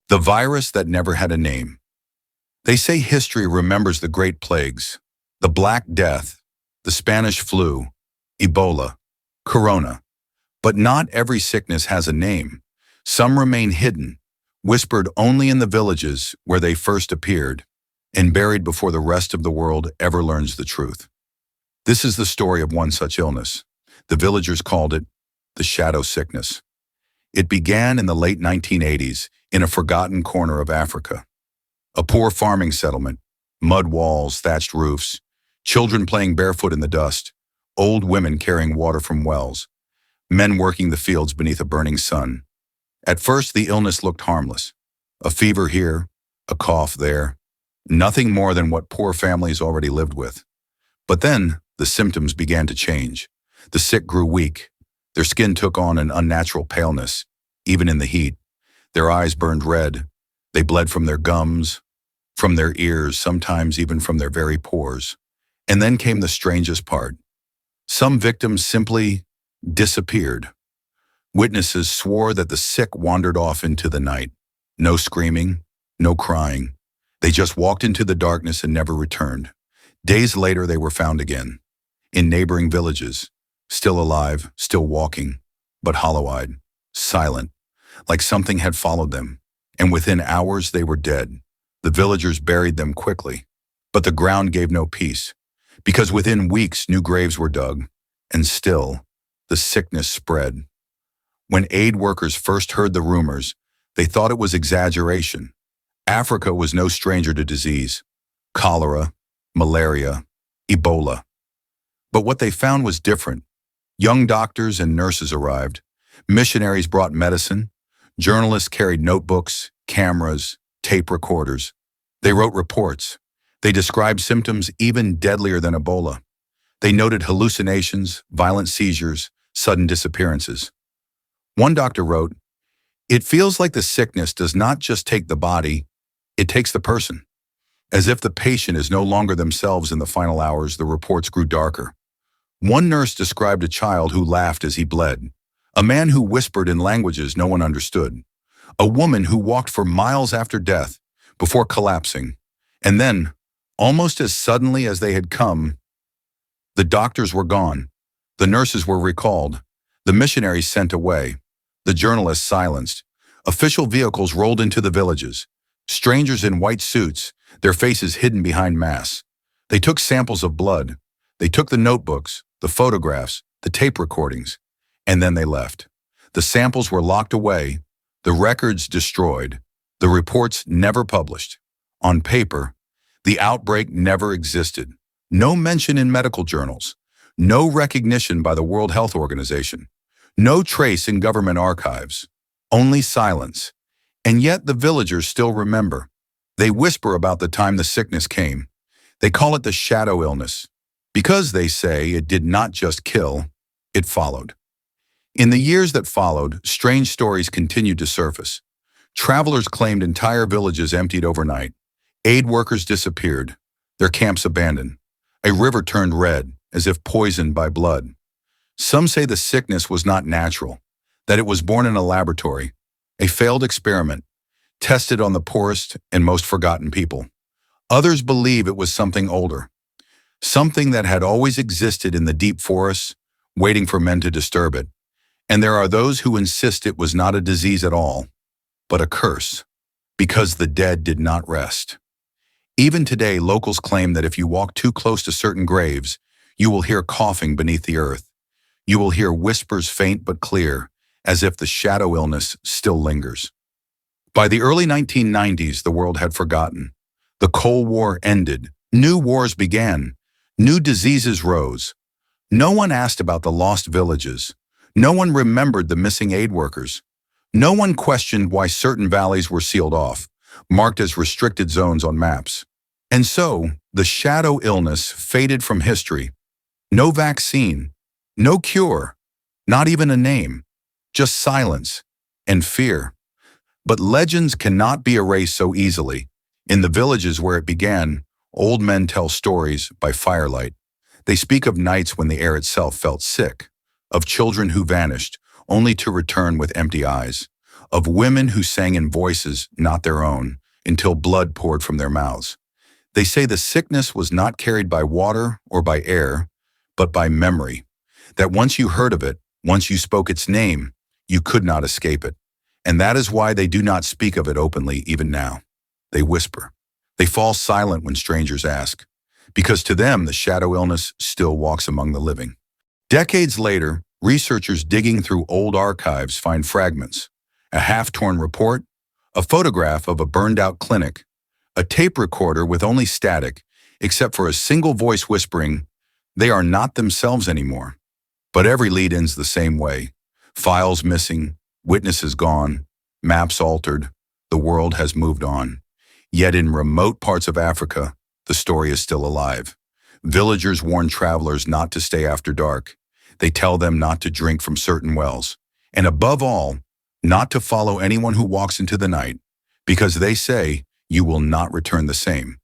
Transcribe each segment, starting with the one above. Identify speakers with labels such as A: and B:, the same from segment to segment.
A: The virus that never had a name. They say history remembers the Great Plagues, the Black Death, the Spanish flu, Ebola, Corona. But not every sickness has a name. Some remain hidden, whispered only in the villages where they first appeared, and buried before the rest of the world ever learns the truth. This is the story of one such illness. The villagers called it the shadow sickness. It began in the late 1980s in a forgotten corner of Africa. A poor farming settlement, mud walls, thatched roofs, children playing barefoot in the dust, old women carrying water from wells, men working the fields beneath a burning sun. At first, the illness looked harmless. A fever here, a cough there, nothing more than what poor families already lived with. But then, the symptoms began to change. The sick grew weak. Their skin took on an unnatural paleness, even in the heat. Their eyes burned red. They bled from their gums, from their ears, sometimes even from their very pores. And then came the strangest part. Some victims simply disappeared. Witnesses swore that the sick wandered off into the night. No screaming, no crying. They just walked into the darkness and never returned. Days later, they were found again, in neighboring villages, still alive, still walking, but hollow-eyed, silent, like something had followed them. And within hours, they were dead. The villagers buried them quickly, but the ground gave no peace, because within weeks, new graves were dug, and still, the sickness spread. When aid workers first heard the rumors, they thought it was exaggeration. Africa was no stranger to disease, cholera, malaria, Ebola. But what they found was different. Young doctors and nurses arrived. Missionaries brought medicine. Journalists carried notebooks, cameras, tape recorders. They wrote reports. They described symptoms even deadlier than Ebola. They noted hallucinations, violent seizures, sudden disappearances. One doctor wrote, "It feels like the sickness does not just take the body, it takes the person." As if the patient is no longer themselves in the final hours, the reports grew darker. One nurse described a child who laughed as he bled, a man who whispered in languages no one understood, a woman who walked for miles after death before collapsing, and then, almost as suddenly as they had come, the doctors were gone, the nurses were recalled, the missionaries sent away, the journalists silenced. Official vehicles rolled into the villages, strangers in white suits, their faces hidden behind masks. They took samples of blood. They took the notebooks, the photographs, the tape recordings, and then they left. The samples were locked away, the records destroyed, the reports never published. On paper, the outbreak never existed. No mention in medical journals, no recognition by the World Health Organization, no trace in government archives, only silence. And yet the villagers still remember. They whisper about the time the sickness came. They call it the shadow illness, because they say it did not just kill, it followed. In the years that followed, strange stories continued to surface. Travelers claimed entire villages emptied overnight. Aid workers disappeared, their camps abandoned. A river turned red, as if poisoned by blood. Some say the sickness was not natural, that it was born in a laboratory, a failed experiment, tested on the poorest and most forgotten people. Others believe it was something older, something that had always existed in the deep forests, waiting for men to disturb it. And there are those who insist it was not a disease at all, but a curse, because the dead did not rest. Even today, locals claim that if you walk too close to certain graves, you will hear coughing beneath the earth. You will hear whispers faint but clear, as if the shadow illness still lingers. By the early 1990s, the world had forgotten. The Cold War ended. New wars began. New diseases rose. No one asked about the lost villages. No one remembered the missing aid workers. No one questioned why certain valleys were sealed off, marked as restricted zones on maps. And so, the shadow illness faded from history. No vaccine, no cure, not even a name, just silence and fear. But legends cannot be erased so easily. In the villages where it began, old men tell stories by firelight. They speak of nights when the air itself felt sick, of children who vanished, only to return with empty eyes, of women who sang in voices not their own until blood poured from their mouths. They say the sickness was not carried by water or by air, but by memory, that once you heard of it, once you spoke its name, you could not escape it. And that is why they do not speak of it openly even now. They whisper. They fall silent when strangers ask, because to them the shadow illness still walks among the living. Decades later, researchers digging through old archives find fragments, a half-torn report, a photograph of a burned-out clinic, a tape recorder with only static, except for a single voice whispering, "They are not themselves anymore." But every lead ends the same way. Files missing, witnesses gone, maps altered, the world has moved on. Yet in remote parts of Africa, the story is still alive. Villagers warn travelers not to stay after dark. They tell them not to drink from certain wells. And above all, not to follow anyone who walks into the night, because they say you will not return the same.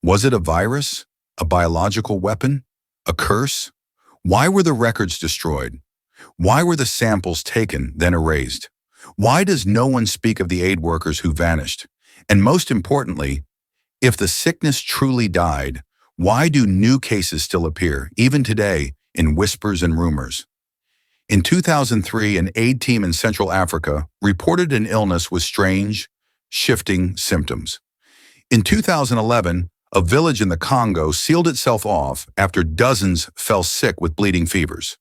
A: Was it a virus? A biological weapon? A curse? Why were the records destroyed? Why were the samples taken, then erased? Why does no one speak of the aid workers who vanished? And most importantly, if the sickness truly died, why do new cases still appear, even today, in whispers and rumors? In 2003, an aid team in Central Africa reported an illness with strange, shifting symptoms. In 2011, a village in the Congo sealed itself off after dozens fell sick with bleeding fevers.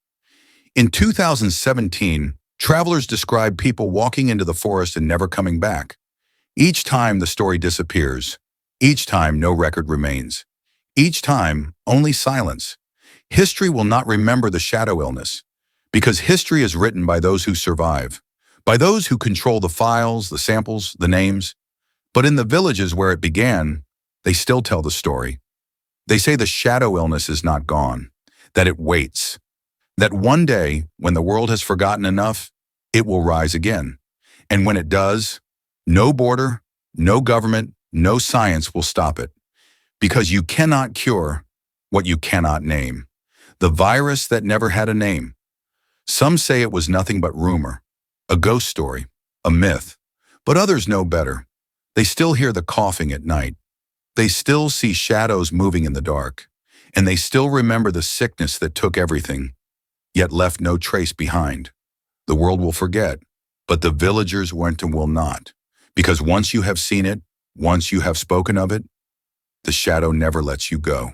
A: In 2017, travelers described people walking into the forest and never coming back. Each time the story disappears. Each time no record remains. Each time only silence. History will not remember the shadow illness, because history is written by those who survive, by those who control the files, the samples, the names. But in the villages where it began, they still tell the story. They say the shadow illness is not gone, that it waits, that one day, when the world has forgotten enough, it will rise again. And when it does, no border, no government, no science will stop it. Because you cannot cure what you cannot name. The virus that never had a name. Some say it was nothing but rumor, a ghost story, a myth. But others know better. They still hear the coughing at night. They still see shadows moving in the dark. And they still remember the sickness that took everything, yet left no trace behind. The world will forget, but the villagers went and will not. Because once you have seen it, once you have spoken of it, the shadow never lets you go.